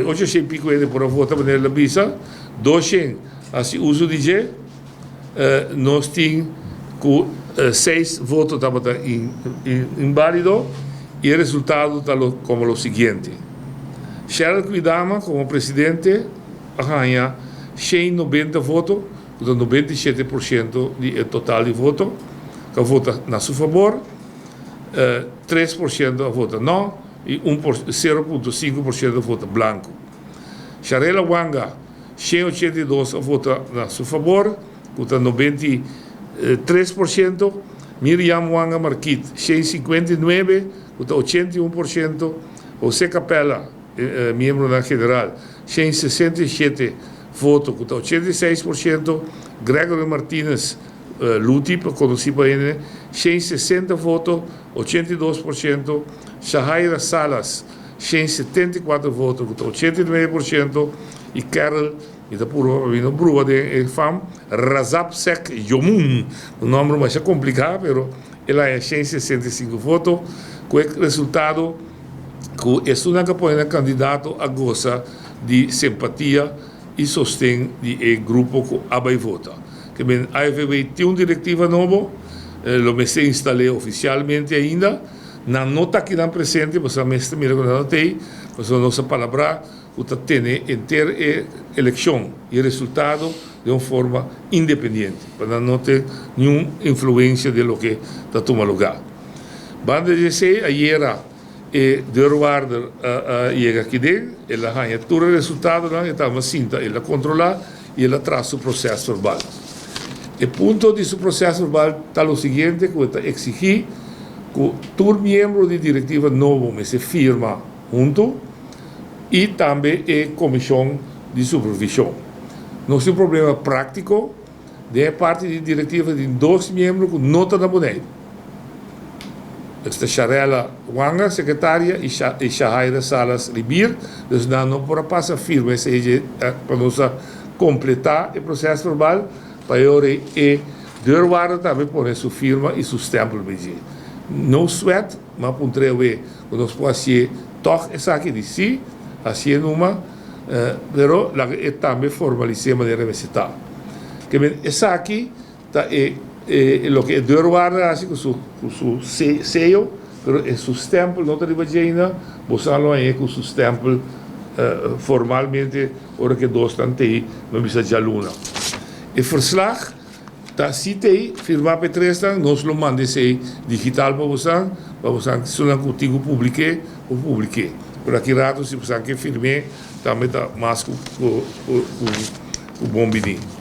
hoje achei pico ele por a vota maneira bisa, dois assim uso de je, nós temos com 6 votos estava inválido e o resultado está como o seguinte: Cheryl Quidama como presidente ganha 190 votos, 97% do total de votos, que vota a seu favor, 3% vota não e 0,5% vota branco. Sharela Wanga, 182 vota a seu favor, com 93%. Miriam Wanga Marquit, 159, com 81%. José Capella, membro da General, 167 votos, com 86%. Gregory Martinez, Lutipa, conhecido por ele, 160 votos, 82%. Shahaira Salas, 174 votos, com 89%. E Carol, e da puro brua de fam, Razap Sek Yomun, o nome mais complicado, mas ela é 165 votos, com o resultado que é uma campanha candidato a goza de simpatia e sostém de grupo que abai vota. Que bem, a AFB tem uma diretiva nova, lo se instalei oficialmente ainda, na nota que não presente, você mestre mira quando não tem, você não se palavra, que tem inteira eleição e resultado de uma forma independente, para não ter nenhuma influência de lo que está tomando lugar. Banda de se ayer deurwaarder chega aqui dentro, ela ganha todo o resultado, ela está cinta, ela controla e ela traz o processo verbal. O ponto desse processo verbal está o seguinte, que está exigir que todo membro de diretiva novo se firma junto e também a comissão de supervisão. Nós temos um problema prático de parte de diretiva de 2 membros que não estão na moneda. Esta Sharela Wanga, secretária, e Shahaira Salas Ribir, então não pode passar firme para nós completar o processo verbal, para ele e deurwaarder também pôr sua firma e seu stempel. Não suet, mas para um treino, nós podemos fazer toch essa aqui de si, assim numa, pero também formalizamos de universidade. Que bem, essa aqui tá lo que é deurwaarder assim com seu sello, pero é seu stempel não está de vagina, você não é com seu stempel formalmente, hora que dois estão aí, não precisa de aluna. O verslag tá citei firmar para 3 anos, nós lo mandamos digital para você, se não contigo publiquei, ou publiquei. Por aqui rato, se você quer firmar, também está mais com o bom menino.